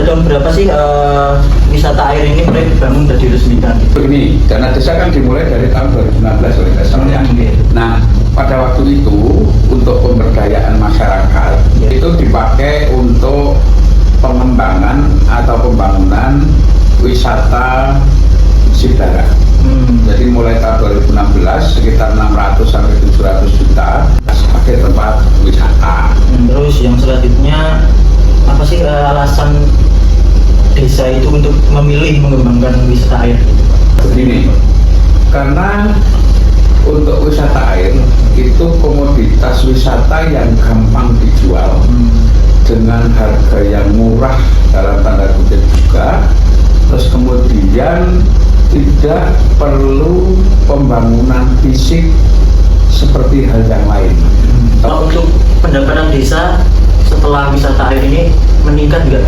tahun berapa sih wisata air ini mulai dibangun dan diresmikan? Begini, dana desa kan dimulai dari tahun 2016 oleh dasarnya. Nah, pada waktu itu untuk pemberdayaan masyarakat itu dipakai untuk pengembangan atau pembangunan wisata Sibara. Jadi mulai tahun 2016 sekitar 600 sampai 700 juta sebagai tempat wisata. Terus yang selanjutnya apa sih alasan desa itu untuk memilih mengembangkan wisata air? Begini, karena untuk wisata air itu komoditas wisata yang gampang dijual dengan harga yang murah dalam tanda kutip juga, terus kemudian tidak perlu pembangunan fisik seperti hal yang lain. Kalau untuk pendapatan desa setelah wisata air ini meningkat nggak?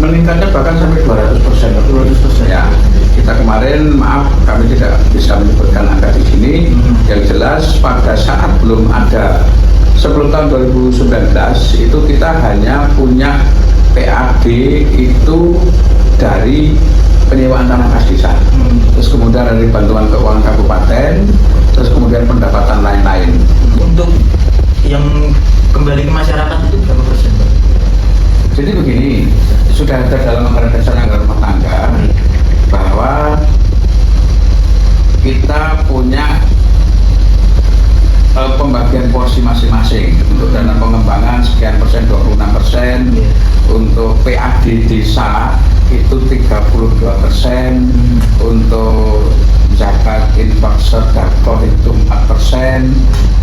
Meningkatnya bahkan sampai 200%. 200%. Ya, kita kemarin maaf kami tidak bisa menyebutkan angka di sini. Yang jelas pada saat belum ada sebelum tahun 2019 itu kita hanya punya PAD itu dari penyewaan tanah kas desa, terus kemudian dari bantuan keuangan kabupaten, terus kemudian pendapatan lain-lain. Untuk yang kembali ke masyarakat itu berapa persen? Jadi begini, sudah ada dalam anggaran dasar anggaran rumah tangga bahwa kita punya pembagian porsi masing-masing untuk dana pengembangan sekian persen, 26%, untuk PAD desa itu 32%, untuk zakat infak sedekah itu 4%,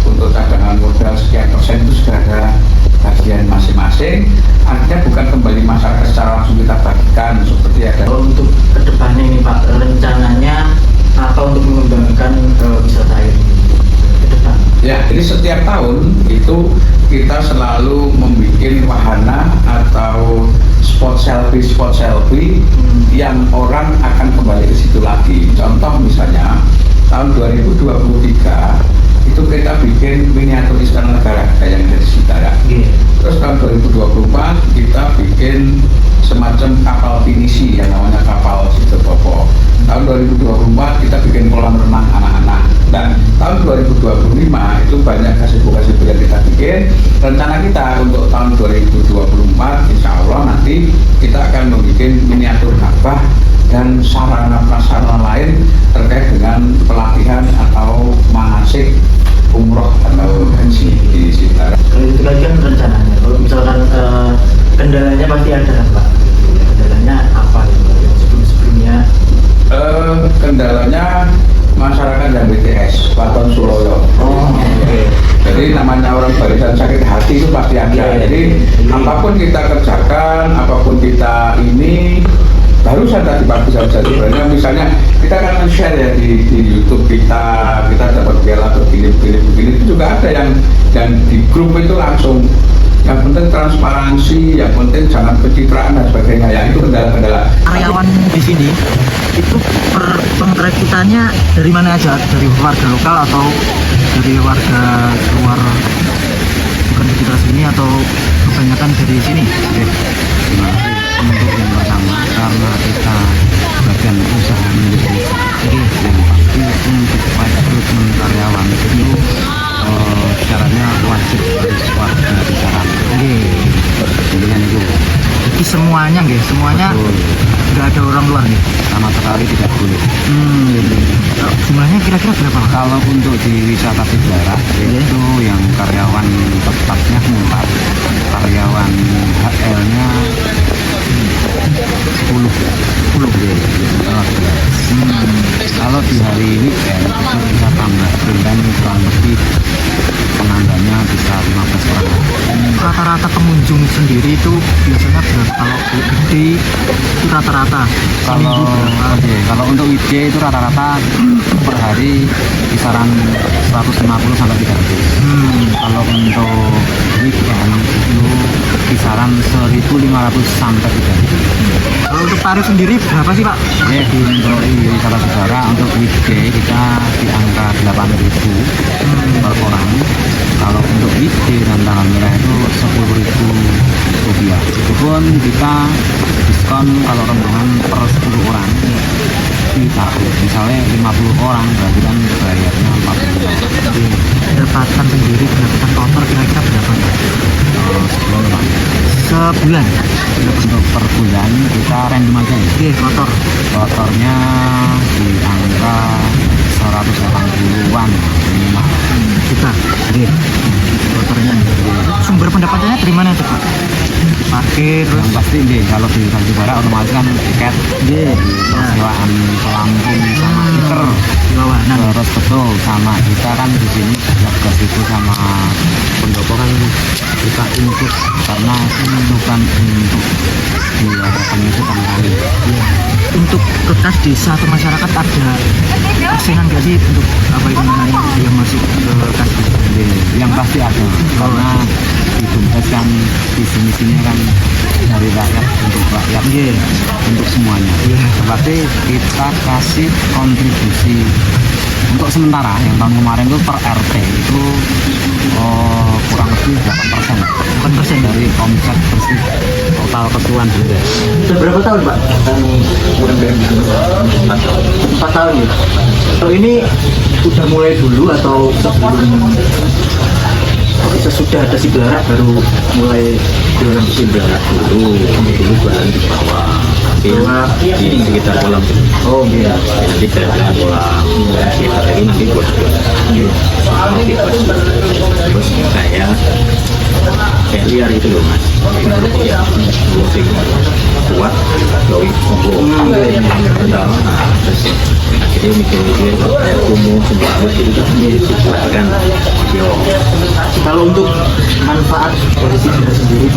untuk cadangan modal sekian persen itu sudah ada bagian masing-masing. Artinya bukan kembali masyarakat secara langsung kita bagikan seperti ada. Untuk kedepannya ini Pak, rencananya apa untuk mengembangkan wisata air ini ke depan? Ya, jadi setiap tahun itu kita selalu membuat wahana atau spot selfie yang orang akan kembali ke situ lagi. Contoh misalnya tahun 2023 itu kita bikin miniatur istana negara kayak yang dari Sibara. Terus tahun 2024 kita bikin semacam kapal pinisi yang namanya kapal Sidotopo. Tahun 2024 kita bikin kolam renang anak-anak. Dan tahun 2025 itu banyak kasih-kasih yang kita bikin. Rencana kita untuk tahun 2024 insya Allah nanti kita akan membuat miniatur Ka'bah dan sarana prasarana lain terkait dengan pelatihan atau manasik umroh atau haji di Sibara. Kalau itu lagi kan rencananya. Kalau misalkan kendalanya pasti ada kan Pak? Kendalanya apa yang sebelum-sebelumnya? Kendalanya masyarakat yang BTS, Baton Suroyo. Jadi namanya orang barisan sakit hati itu pasti ada. Jadi apapun kita kerjakan, apapun kita ini baru saja tadi pagi saja sebenarnya misalnya kita kan share ya di YouTube kita dapat piala begini itu juga ada yang di grup itu langsung yang penting transparansi, yang penting jangan pencitraan dan sebagainya ya, itu kendala-kendala. Karyawan di sini itu perekrutannya dari mana aja? Dari warga lokal atau dari warga luar bukan sekitar sini atau kebanyakan dari sini? Nah, untuk yang pertama karena kita bagian usaha milik desa, yang pasti untuk rekrutmen karyawan itu syaratnya wajib harus warga bicara. Pilihan itu. Jadi semuanya nggak ada orang luar nih? Sama sekali tidak boleh. Jumlahnya kira-kira berapa? Kalau untuk di wisata Sibara itu yang karyawan tetapnya 4, karyawan HL-nya 10. Kalau di hari weekend itu kita tambah dan kurang lebih penambahnya bisa 15 orang. Rata-rata pengunjung sendiri itu biasanya berapa? Kalau weekday itu rata-rata kalau untuk weekday itu rata-rata per hari kisaran 150 sampai 300. Kalau untuk weekend itu kisaran 1.500 sampai 3.000. Kalau untuk tarif sendiri berapa sih Pak? Ya, untuk wisata Sibara untuk weekday kita di angka 8.000 per orang. Kalau untuk weekday dan tanggal merah itu 10.000 rupiah Iya, itu pun kita diskon kalau rombongan per 10 orang kita misalnya 50 orang berarti kan bayarnya 45. Pendapatan sendiri, pendapatan kotor kira-kira berapa Pak? Sebelum Pak. Sebulan? Untuk per bulan kita random aja ya. Oke, kotor. Kotornya di angka 180-an minimal. Juta. Oke. Kotornya. Sumber pendapatannya dari mana tuh Pak? Parkir, terus Yang pasti deh kalau di Tanjung otomatis kan tiket, sewaan pelampung sama stiker. di bawah. Nah, Terus betul sama kita kan di sini juga ke situ sama pendopo kan kita input karena itu kan untuk diadakan itu kan kali. untuk ke kas desa atau masyarakat ada persenan nggak sih untuk apa itu namanya yang masuk ke kas desa? Yang pasti ada karena di Bumdes kan visi misinya kan dari rakyat untuk rakyat, untuk semuanya. Berarti kita kasih kontribusi untuk sementara yang tahun kemarin itu per RT itu kurang lebih 8% 8% dari omset bersih total keseluruhan Bumdes. Sudah berapa tahun Pak? 4 tahun ya? Kalau ini udah mulai dulu atau sebelum sesudah ada si Belara baru mulai jualan si Belara dulu jualan di bawah tapi di sekitar kolam oh iya nanti jalan kolam sekitar ini nanti buat terus kayak liar itu loh mas ya musik kuat gawe kumpul pertama terus akhirnya mikir-mikir kayak kumuh semua harus itu kan yo kalau untuk manfaat dari si Belara sendiri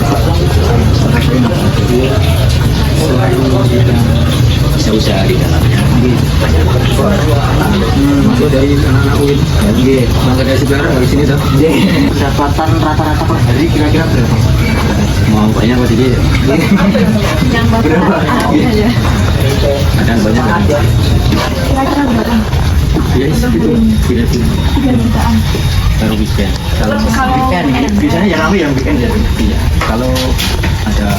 jadi selain kita bisa usaha di dalamnya banyak masuk dari anak-anak UIN bangga dari si Belara dari sini tuh pendapatan rata-rata per hari kira-kira berapa? mau banyak apa sedikit yang bapak Berapa? aja kadang banyak kan kira-kira berapa? ya segitu kira-kira 3 jutaan. baru weekend Kalau Weekend, biasanya yang rame yang weekend ya. iya kalau ada